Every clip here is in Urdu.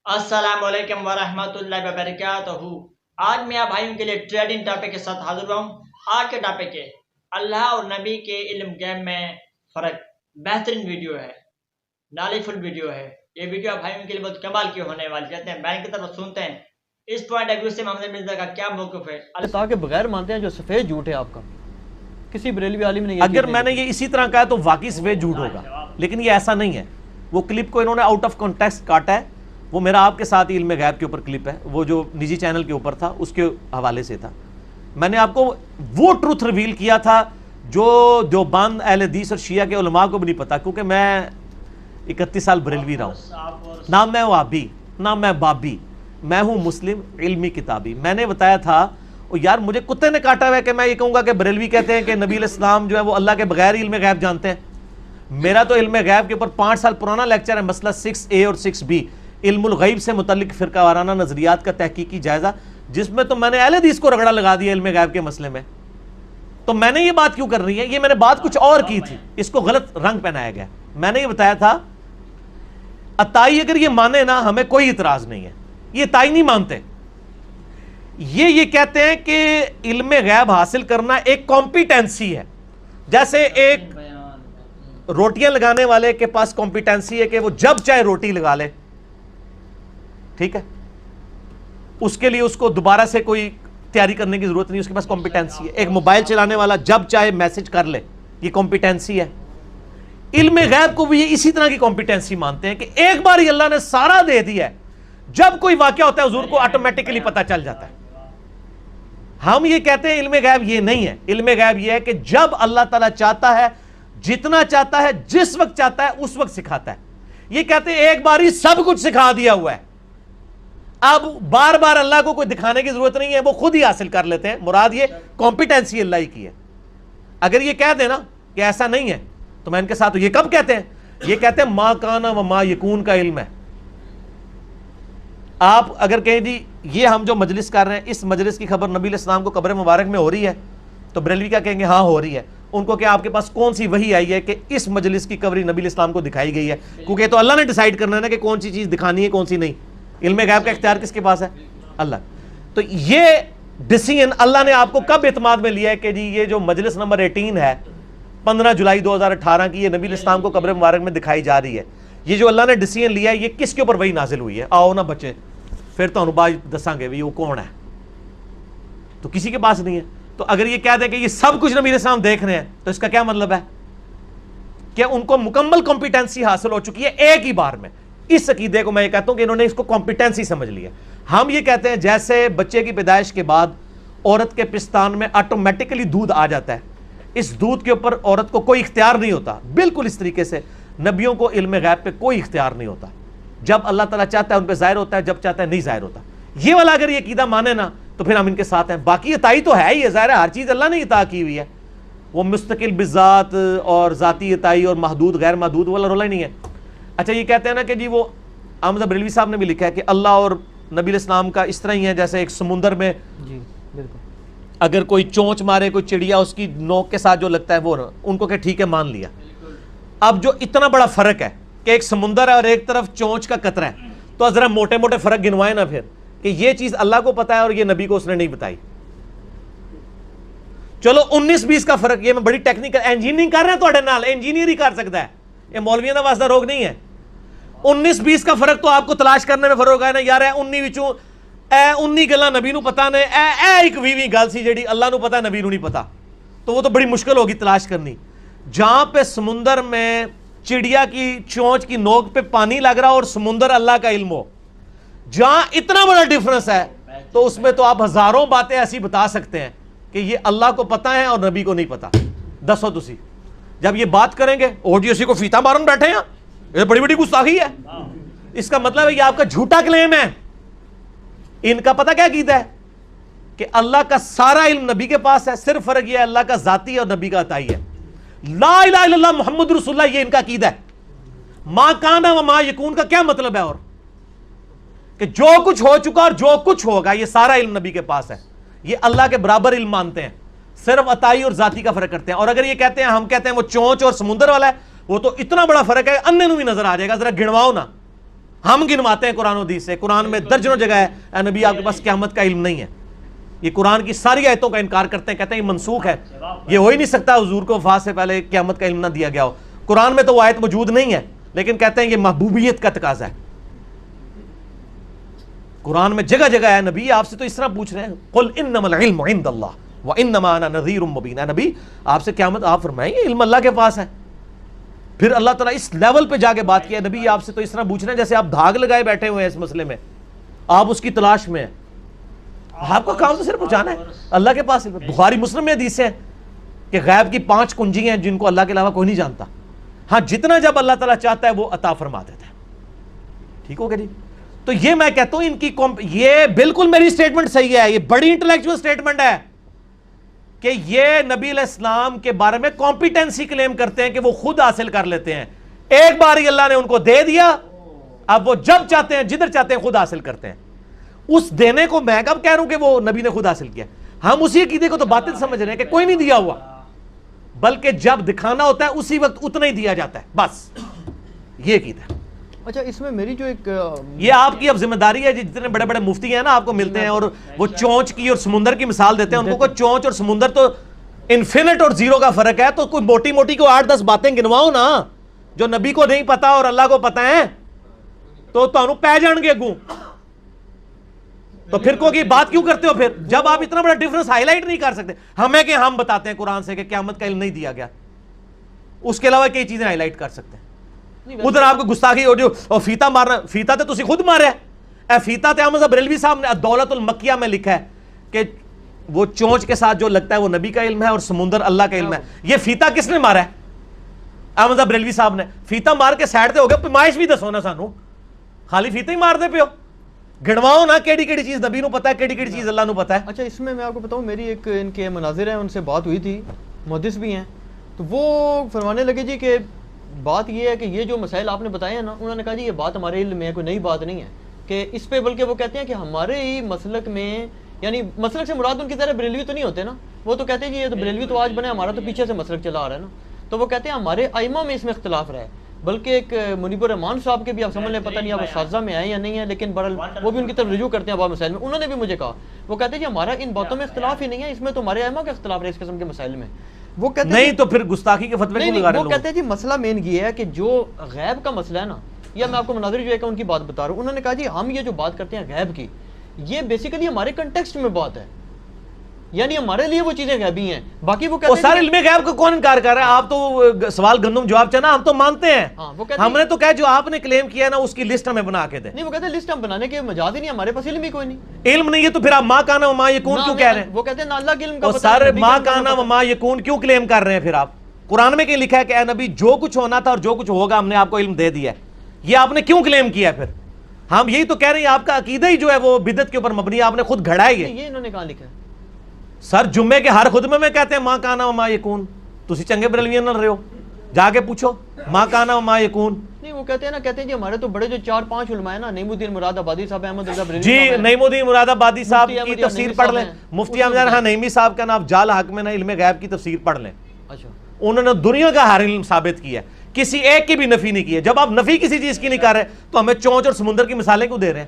السلام علیکم ورحمۃ اللہ وبرکاتہ۔ آج میں آپ بھائیوں کے لیے ٹریڈنگ ٹاپک کے ساتھ حاضر ہوا ہوں۔ آج کے ٹاپک ہے اللہ اور نبی کے علم غیب میں فرق۔ بہترین ویڈیو ہے، نالج فل ویڈیو ہے۔ یہ ویڈیو آپ بھائیوں کے لیے بہت کمال کی ہونے والی ہے۔ بیان کی طرف سنتے ہیں اس پوائنٹ آف ویو سے محمد مرزا کا کیا موقف ہے۔ اللہ کے بغیر مانتے ہیں جو سفید جھوٹ ہے آپ کا، کسی بریلوی عالم نے اگر میں نے یہ اسی طرح کہا تو واقعی سفید جھوٹ ہوگا، لیکن یہ ایسا نہیں ہے۔ وہ کلپ کو انہوں نے آؤٹ آف کانٹیکسٹ کاٹا ہے۔ وہ میرا آپ کے ساتھ علم غیب کے اوپر کلپ ہے، وہ جو نجی چینل کے اوپر تھا اس کے حوالے سے تھا۔ میں نے آپ کو وہ ٹروتھ ریویل کیا تھا جو دیوبند اہل حدیث اور شیعہ کے علماء کو بھی نہیں پتا، کیونکہ میں 31 سال بریلوی رہا ہوں۔ نہ میں وہابی، نہ میں بابی، میں ہوں مسلم علمی کتابی۔ میں نے بتایا تھا یار مجھے کتے نے کاٹا ہوا ہے کہ میں یہ کہوں گا کہ بریلوی کہتے ہیں کہ نبی علیہ السلام جو ہے وہ اللہ کے بغیر علم غیب جانتے ہیں۔ میرا تو علم غیب کے اوپر 5 سال پرانا لیکچر ہے، مسئلہ 6A اور 6B، علم الغیب سے متعلق فرقہ وارانہ نظریات کا تحقیقی جائزہ، جس میں تو میں نے اہل حدیث کو رگڑا لگا دیا علم غیب کے مسئلے میں۔ تو میں نے یہ بات کیوں کر رہی ہے؟ یہ میں نے بات کچھ اور کی تھی، اس کو غلط رنگ پہنایا گیا۔ میں نے یہ بتایا تھا عطائی اگر یہ مانے نا ہمیں کوئی اعتراض نہیں ہے، یہ عطائی نہیں مانتے۔ یہ کہتے ہیں کہ علم غیب حاصل کرنا ایک کمپیٹنسی ہے، جیسے ایک روٹیاں لگانے والے کے پاس کمپیٹنسی ہے کہ وہ جب چاہے روٹی لگا لے، ٹھیک ہے، اس کے لیے اس کو دوبارہ سے کوئی تیاری کرنے کی ضرورت نہیں، اس کے پاس کمپیٹنسی ہے۔ ایک موبائل چلانے والا جب چاہے میسج کر لے، یہ کمپیٹنسی ہے۔ علم غیب کو بھی یہ اسی طرح کی کمپیٹنسی مانتے ہیں کہ ایک بار ہی اللہ نے سارا دے دیا ہے، جب کوئی واقعہ ہوتا ہے حضور کو آٹومیٹکلی پتہ چل جاتا ہے۔ ہم یہ کہتے ہیں علم غیب یہ نہیں ہے۔ علم غیب یہ ہے کہ جب اللہ تعالیٰ چاہتا ہے، جتنا چاہتا ہے، جس وقت چاہتا ہے اس وقت سکھاتا ہے۔ یہ کہتے ہیں ایک بار ہی سب کچھ سکھا دیا ہوا ہے، اب بار بار اللہ کو کوئی دکھانے کی ضرورت نہیں ہے، وہ خود ہی حاصل کر لیتے ہیں۔ مراد یہ کمپیٹنسی اللہ ہی کی ہے۔ اگر یہ کہہ دیں نا کہ ایسا نہیں ہے تو میں ان کے ساتھ یہ کب کہتے ہیں؟ یہ کہتے ہیں ما کان و ما یکون کا علم ہے۔ آپ اگر کہیں جی یہ ہم جو مجلس کر رہے ہیں اس مجلس کی خبر نبی علیہ السلام کو قبر مبارک میں ہو رہی ہے، تو بریلوی کیا کہیں گے؟ ہاں ہو رہی ہے۔ ان کو کہ آپ کے پاس کون سی وحی آئی ہے کہ اس مجلس کی کبری نبی علیہ السلام کو دکھائی گئی ہے؟ کیونکہ تو اللہ نے ڈیسائیڈ کرنا ہے نا کہ کون سی چیز دکھانی ہے کون سی نہیں۔ علم غیب کا اختیار کس کے پاس ہے؟ اللہ۔ تو یہ ڈیسیژن اللہ نے آپ کو کب اعتماد میں لیا ہے کہ جی یہ جو مجلس نمبر 18 ہے 15 جولائی 2018 کی، یہ نبی علیہ السلام کو قبر مبارک میں دکھائی جا رہی ہے، یہ جو اللہ نے ڈیسیژن لیا ہے یہ کس کے اوپر وحی نازل ہوئی ہے؟ آؤ نا بچے پھر تو انبائی دساں گے بھی وہ کون ہے، تو کسی کے پاس نہیں ہے۔ تو اگر یہ کہہ دیں کہ یہ سب کچھ نبی علیہ السلام دیکھ رہے ہیں تو اس کا کیا مطلب ہے؟ کہ ان کو مکمل کمپیٹنسی حاصل ہو چکی ہے ایک ہی بار میں۔ اس عقیدے کو میں یہ کہتا ہوں کہ انہوں نے اس کو کمپیٹنسی سمجھ لیا۔ ہم یہ کہتے ہیں جیسے بچے کی پیدائش کے بعد عورت کے پستان میں آٹومیٹکلی دودھ آ جاتا ہے، اس دودھ کے اوپر عورت کو کوئی اختیار نہیں ہوتا، بالکل اس طریقے سے نبیوں کو علم غیب پہ کوئی اختیار نہیں ہوتا۔ جب اللہ تعالیٰ چاہتا ہے ان پہ ظاہر ہوتا ہے، جب چاہتا ہے نہیں ظاہر ہوتا۔ یہ والا اگر یہ عقیدہ مانے نا تو پھر ہم ان کے ساتھ ہیں۔ باقی عطائی تو ہے ہی ہے، ظاہر ہے ہر چیز اللہ نے عطا کی ہوئی ہے، وہ مستقل بذات اور ذاتی عطائی اور محدود غیر محدود والا رولا ہی نہیں ہے۔ اچھا یہ کہتے ہیں نا کہ جی وہ احمد بریلوی صاحب نے بھی لکھا ہے کہ اللہ اور نبی علیہ السلام کا اس طرح ہی ہے جیسے ایک سمندر میں جی بالکل اگر کوئی چونچ مارے کوئی چڑیا اس کی نوک کے ساتھ جو لگتا ہے وہ، ان کو کہ ٹھیک ہے مان لیا۔ اب جو اتنا بڑا فرق ہے کہ ایک سمندر ہے اور ایک طرف چونچ کا قطرہ ہے، تو ذرا موٹے موٹے فرق گنوائے نا پھر کہ یہ چیز اللہ کو پتا ہے اور یہ نبی کو اس نے نہیں بتائی۔ چلو 19-20 کا فرق، یہ میں بڑی ٹیکنیکل انجینئرنگ کر رہے ہیں تھوڑے نال، انجینئر ہی کر سکتا ہے، یہ مولویوں کا واسطہ روگ نہیں ہے۔ 19-20 کا فرق تو آپ کو تلاش کرنے میں فرق ہے نا یار، 19 وچوں 19 گلاں نبی نو پتا نے، ایک 20 گل سی جیڑی اللہ نو پتا نبی نو نہیں پتا، تو وہ تو بڑی مشکل ہوگی تلاش کرنی۔ جہاں پہ سمندر میں چڑیا کی چونچ کی نوک پہ پانی لگ رہا اور سمندر اللہ کا علم ہو، جہاں اتنا بڑا ڈیفرنس ہے، تو اس میں تو آپ ہزاروں باتیں ایسی بتا سکتے ہیں کہ یہ اللہ کو پتا ہے اور نبی کو نہیں پتا۔ دسو تسی جب یہ بات کریں گے اور جی اسی کو فیتا مارن بیٹھے ہیں، یہ بڑی بڑی گستاخی ہے، اس کا مطلب ہے یہ آپ کا جھوٹا کلیم ہے۔ ان کا پتہ کیا عقیدہ ہے کہ اللہ کا سارا علم نبی کے پاس ہے، صرف فرق یہ ہے اللہ کا ذاتی اور نبی کا عطائی ہے۔ لا الہ الا اللہ محمد رسول اللہ، یہ ان کا عقیدہ ہے۔ ما کان و ما یکون کا کیا مطلب ہے؟ اور کہ جو کچھ ہو چکا اور جو کچھ ہوگا یہ سارا علم نبی کے پاس ہے، یہ اللہ کے برابر علم مانتے ہیں، صرف عطائی اور ذاتی کا فرق کرتے ہیں۔ اور اگر یہ کہتے ہیں، ہم کہتے ہیں وہ چونچ اور سمندر والا ہے، وہ تو اتنا بڑا فرق ہے انے نو بھی نظر آ جائے گا، ذرا گنواؤ نا ہم گنواتے ہیں قرآن و حدیث سے. قرآن میں درجنوں جگہ ہے اے نبی آپ کے پاس قیامت کا علم نہیں ہے. یہ قرآن کی ساری آیتوں کا انکار کرتے ہیں, کہتے ہیں یہ منسوخ ہے, یہ ہو ہی نہیں سکتا حضور کو وفات سے پہلے قیامت کا علم نہ دیا گیا ہو. قرآن میں تو وہ آیت موجود نہیں ہے, لیکن کہتے ہیں یہ محبوبیت کا تقاضا ہے. قرآن میں جگہ جگہ ہے نبی آپ سے تو اس طرح پوچھ رہے ہیں قل انما العلم عند اللہ وانما انا نذیر مبین. نبی آپ سے قیامت آپ فرمائیں یہ علم اللہ کے پاس ہے. پھر اللہ تعالیٰ اس لیول پہ جا کے بات کیا, نبی آپ سے تو اس طرح پوچھ رہے ہیں جیسے آپ دھاگ لگائے بیٹھے ہوئے ہیں اس مسئلے میں, آپ اس کی تلاش میں ہیں. آپ کو کام تو صرف پہنچانا ہے اللہ کے پاس. بخاری مسلم میں حدیث ہے کہ غیب کی 5 کنجی ہیں جن کو اللہ کے علاوہ کوئی نہیں جانتا. ہاں جتنا جب اللہ تعالیٰ چاہتا ہے وہ عطا فرما دیتا ہے. ٹھیک ہو گیا جی. تو یہ میں کہتا ہوں ان کی یہ بالکل میری سٹیٹمنٹ صحیح ہے, یہ بڑی انٹلیکچوئل سٹیٹمنٹ ہے کہ یہ نبی علیہ السلام کے بارے میں کمپیٹنسی کلیم کرتے ہیں کہ وہ خود حاصل کر لیتے ہیں. ایک بار ہی اللہ نے ان کو دے دیا, اب وہ جب چاہتے ہیں جدھر چاہتے ہیں خود حاصل کرتے ہیں. اس دینے کو میں کب کہہ رہا ہوں کہ وہ نبی نے خود حاصل کیا. ہم اسی عقیدے کو تو باطل سمجھ رہے ہیں کہ کوئی نہیں دیا ہوا, بلکہ جب دکھانا ہوتا ہے اسی وقت اتنا ہی دیا جاتا ہے, بس یہ عقیدہ ہے. اچھا اس میں میری جو ایک یہ آپ کی اب ذمہ داری ہے, جتنے بڑے بڑے مفتی ہیں نا آپ کو ملتے ہیں اور وہ چونچ کی اور سمندر کی مثال دیتے ہیں, ان کو کوئی چونچ اور سمندر تو انفینٹ اور زیرو کا فرق ہے. تو کوئی موٹی موٹی کو 8-10 باتیں گنواؤ نا جو نبی کو نہیں پتا اور اللہ کو پتا ہے, تو تانوں پہ جان گے اگوں. تو پھر کو کی بات کیوں کرتے ہو پھر, جب آپ اتنا بڑا ڈیفرنس ہائی لائٹ نہیں کر سکتے. ہمیں کہ ہم بتاتے ہیں قرآن سے کہ قیامت کا علم نہیں دیا گیا, اس کے علاوہ کئی چیزیں ہائی لائٹ کر سکتے ہیں. ادھر آپ کو گستاخی ہو جو فیتا مارنا, فیتا تو تسی خود مارے اے فیتا تے احمد بریلوی صاحب نے دولت المکیہ میں لکھا ہے کہ وہ چونچ کے ساتھ جو لگتا ہے وہ نبی کا علم ہے اور سمندر اللہ کا علم ہے. یہ فیتا کس نے مارا ہے؟ احمد بریلوی صاحب نے. فیتا مار کے سائڈ تے ہو گیا, پیمائش بھی دسو نا سانو, خالی فیتا ہی مار دے پہ ہو. گنواؤ نا کیڑی کیڑی چیز نبی نو پتا ہے, کیڑی کیڑی چیز اللہ نو پتا ہے. اچھا اس میں آپ کو بتاؤں, میری ایک ان کے مناظر ہیں, ان سے بات ہوئی تھی, محدث بھی ہیں, تو وہ فرمانے لگے جی کہ بات یہ ہے کہ یہ جو مسائل آپ نے بتائے ہیں نا, انہوں نے کہا جی یہ بات ہمارے علم میں ہے, کوئی نئی بات نہیں ہے کہ اس پہ, بلکہ وہ کہتے ہیں کہ ہمارے ہی مسلک میں, یعنی مسلک سے مراد ان کی طرح بریلوی تو نہیں ہوتے نا, وہ تو کہتے ہیں جی یہ تو بریلوی تو آج بنے, ہمارا تو پیچھے سے مسلک چلا آ رہا ہے نا. تو وہ کہتے ہیں ہمارے ائمہ میں اس میں اختلاف رہا ہے, بلکہ ایک منیب الرحمان صاحب کے بھی آپ سمجھ لیں, پتہ نہیں آپ اساتذہ میں آئے یا نہیں ہے, لیکن بہرحال وہ بھی ان کی طرف رجوع کرتے ہیں بعض مسائل میں. انہوں نے بھی مجھے کہا, وہ کہتے ہیں جی ہمارا ان باتوں میں اختلاف ہی نہیں ہے, اس میں تو ہمارے ائمہ کا اختلاف ہے اس قسم کے مسائل میں. وہ کہتے نہیں تو پھر گستاخی کے فتوے کیوں لگا رہے ہیں؟ وہ کہتے ہیں جی مسئلہ مین یہ ہے کہ جو غیب کا مسئلہ ہے نا, یا میں آپ کو مناظر جو ہے کہ ان کی بات بتا رہا ہوں, انہوں نے کہا جی ہم یہ جو بات کرتے ہیں غیب کی, یہ بیسیکلی ہمارے کنٹیکسٹ میں بات ہے, یعنی ہمارے لیے وہ چیزیں غیبی ہیں. باقی وہ کہتے ہیں سارے علم غیب کو کون انکار کر رہا ہے؟ آپ تو سوال گندم جواب چاہنا, ہم تو مانتے ہیں. ہم نے تو کہا جو آپ نے کلیم کیا ہے نا اس کی لسٹ ہمیں بنا کے دیں. نہیں وہ کہتے ہیں لسٹ ہم بنانے کے مجاز ہی نہیں, ہمارے پاس علم ہی کوئی نہیں. علم نہیں ہے تو پھر آپ ما کانا وما یکون کیوں کہہ رہے ہیں؟ وہ کہتے ہیں اللہ کے علم کا پتہ ہے, سارے ما کانا وما یکون کیوں کلیم کر رہے ہیں پھر آپ؟ قرآن میں کہیں لکھا ہے کہ اے نبی جو کچھ ہونا تھا اور جو کچھ ہوگا ہم نے آپ کو علم دے دیا ہے, یہ آپ نے کیوں کلیم کیا ہے پھر؟ ہم یہی تو کہہ رہے ہیں آپ کا عقیدہ ہی جو ہے وہ بدعت کے اوپر مبنی ہے, آپ نے خود گھڑا ہی ہے. یہ انہوں نے کہاں لکھا ہے؟ سر جمعے کے ہر خطبے میں کہتے ہیں ما کانا وما یکون. تسی چنگے بریلوی نہ رہے ہو, جا کے پوچھو ما کانا وما یکون. نہیں وہ کہتے ہیں نا, کہتے ہیں جی ہمارے تو بڑے جو 4-5 علماء ہیں نا, نعیم الدین مراد آبادی صاحب, احمد رضا بریلوی جی نعیم الدین مراد آبادی صاحب کی تفسیر پڑھ لیں, مفتی احمد رضا نعیمی صاحب کا نام جال حق میں نا علم غیب کی تفسیر پڑھ لیں. اچھا انہوں نے دنیا کا ہر علم ثابت کیا ہے, کسی ایک کی بھی نفی نہیں کی ہے. جب آپ نفی کسی چیز کی نہیں کر رہے تو ہمیں چونچ اور سمندر کی مثالیں کیوں دے رہے ہیں؟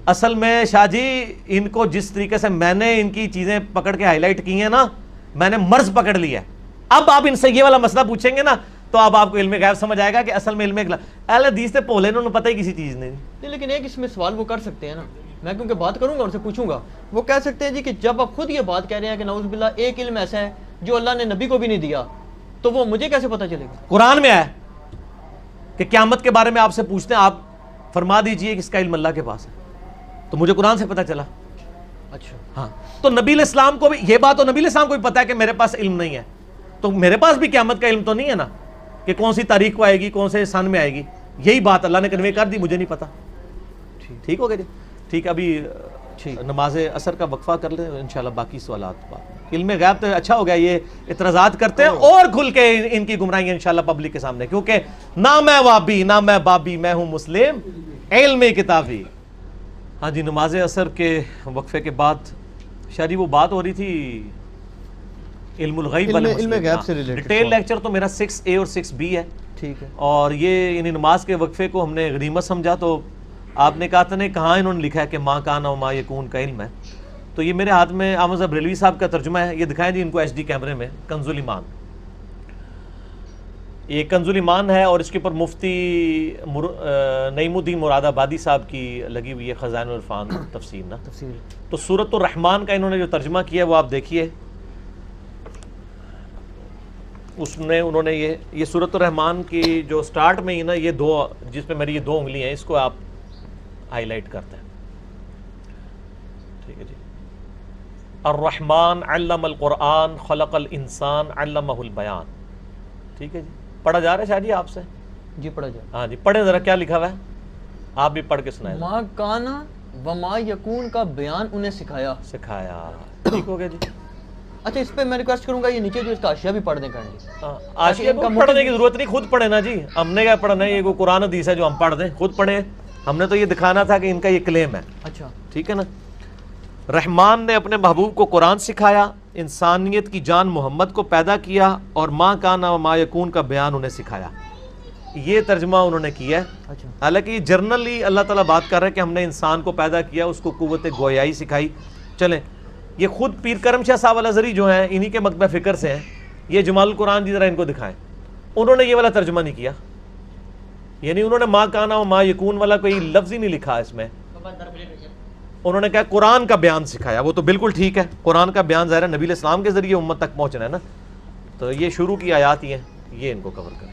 اصل میں شاہ جی ان کو جس طریقے سے میں نے ان کی چیزیں پکڑ کے ہائی لائٹ کی ہیں نا, میں نے مرض پکڑ لیا ہے. اب آپ ان سے یہ والا مسئلہ پوچھیں گے نا تو اب آپ کو علم غیب سمجھ آئے گا کہ اصل میں علم اہل حدیث سے پولے انہوں نے پتہ ہی کسی چیز نہیں. لیکن ایک اس میں سوال وہ کر سکتے ہیں نا, میں کیونکہ بات کروں گا ان سے پوچھوں گا, وہ کہہ سکتے ہیں جی کہ جب آپ خود یہ بات کہہ رہے ہیں کہ نعوذ باللہ ایک علم ایسا ہے جو اللہ نے نبی کو بھی نہیں دیا, تو وہ مجھے کیسے پتہ چلے گا؟ قرآن میں ہے کہ قیامت کے بارے میں آپ سے پوچھتے ہیں, آپ فرما دیجئے کہ اس کا علم اللہ کے پاس ہے, تو مجھے قرآن سے پتہ چلا. اچھا ہاں, تو نبی علیہ السلام کو بھی یہ بات, تو نبی علیہ السلام کو بھی پتا ہے کہ میرے پاس علم نہیں ہے, تو میرے پاس بھی قیامت کا علم تو نہیں ہے نا کہ کون سی تاریخ کو آئے گی, کون سے سن میں آئے گی. یہی بات اللہ نے کنوے کر دی, مجھے نہیں پتا. ٹھیک ہو گیا جی, ٹھیک. ابھی نماز عصر کا وقفہ کر لیں, انشاءاللہ باقی سوالات بعد. علم غیب تو اچھا ہو گیا, یہ اعتراضات کرتے ہیں اور کھل کے ان کی گمراہی انشاءاللہ پبلک کے سامنے, کیونکہ نہ میں وابی نہ میں بابی, میں ہوں مسلم علم کتابی. ہاں جی, نماز عصر کے وقفے کے بعد شاہ جی وہ بات ہو رہی تھی علم الغیب والے علم مسئلے غیب سے related ڈیٹیل لیکچر تو میرا 6A اور 6B ہے، ٹھیک ہے. اور یہ یعنی نماز کے وقفے کو ہم نے غنیمت سمجھا. تو آپ نے کہا تھا نہیں کہاں انہوں نے لکھا ہے کہ ماں کان و ما یکون کا علم ہے، تو یہ میرے ہاتھ میں احمد صاحب ریلوی صاحب کا ترجمہ ہے، یہ دکھائیں جی ان کو HD کیمرے میں. کنز الایمان، یہ کنز الایمان ہے، اور اس کے اوپر مفتی نعیم الدین مراد آبادی صاحب کی لگی ہوئی ہے خزائن العرفان تفسیر نا. تفصیل. تو سورۃ الرحمن کا انہوں نے جو ترجمہ کیا ہے وہ آپ دیکھیے. اس میں انہوں نے یہ سورۃ الرحمن کی جو سٹارٹ میں ہی نا یہ دو، جس پہ میری یہ 2 انگلی ہیں، اس کو آپ ہائی لائٹ کرتے ہیں. ٹھیک ہے جی. الرحمن علم القرآن خلق الانسان علمہ البیان. ٹھیک ہے جی. پڑھا جا رہا ہے شاہ جی آپ سے؟ جی پڑھا جائے. ہاں جی پڑھیں ذرا کیا لکھا ہوا ہے، آپ بھی پڑھ کے سنائیں. ما کانا و ما یکون کا بیان انہیں سکھایا. ٹھیک ہو گیا جی. اچھا اس پہ میں ریکویسٹ کروں گا یہ نیچے جو اس کا حاشیہ بھی پڑھ دیں کریں. آشیہ کو پڑھنے کی ضرورت نہیں، خود پڑھے نا جی. ہم نے کیا پڑھنا ہے، یہ کوئی قرآن حدیث ہے جو ہم پڑھ دیں، خود پڑھیں. ہم نے تو یہ دکھانا تھا کہ ان کا یہ کلیم ہے. اچھا ٹھیک ہے نا. رحمان نے اپنے محبوب کو قرآن سکھایا، انسانیت کی جان محمد کو پیدا کیا، اور ماں کانا و ما یکون کا بیان انہیں سکھایا. یہ ترجمہ انہوں نے کیا ہے. اچھا حالانکہ یہ جرنلی اللہ تعالیٰ بات کر رہا ہے کہ ہم نے انسان کو پیدا کیا، اس کو قوت گویائی سکھائی. چلیں یہ خود پیر کرم شاہ صاحب الازہری جو ہیں انہی کے مکتبہ فکر سے ہیں، یہ جمال القرآن جی ذرا ان کو دکھائیں. انہوں نے یہ والا ترجمہ نہیں کیا، یعنی انہوں نے ماں کانا و ما یکون والا کوئی لفظ ہی نہیں لکھا اس میں. انہوں نے کہا قرآن کا بیان سکھایا. وہ تو بالکل ٹھیک ہے، قرآن کا بیان ظاہر ہے نبی علیہ السلام کے ذریعے امت تک پہنچنا ہے نا. تو یہ شروع کی آیات ہی ہیں، یہ ان کو کور کریں.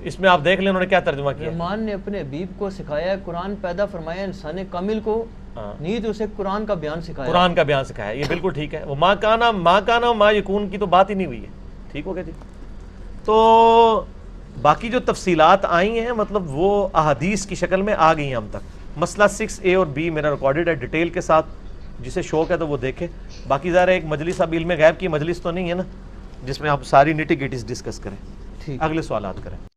اس میں آپ دیکھ لیں انہوں نے کیا ترجمہ کیا. رحمان نے اپنے حبیب کو سکھایا ہے، قرآن پیدا فرمایا انسان کامل کو، نیز اسے قرآن کا بیان سکھایا. قرآن کا بیان سکھایا، یہ بالکل ٹھیک ہے. وہ ماں کانا ما یکون کی تو بات ہی نہیں ہوئی ہے. ٹھیک ہو گیا جی. تو باقی جو تفصیلات آئی ہیں مطلب وہ احادیث کی شکل میں آ گئی ہیں ہم تک. مسئلہ 6A اور B میرا ریکارڈڈ ہے ڈیٹیل کے ساتھ، جسے شوق ہے تو وہ دیکھے. باقی ظاہر ہے ایک مجلس، اب علم غیب کی مجلس تو نہیں ہے نا جس میں آپ ساری نیٹی گٹیز ڈسکس کریں. ٹھیک. اگلے سوالات کریں.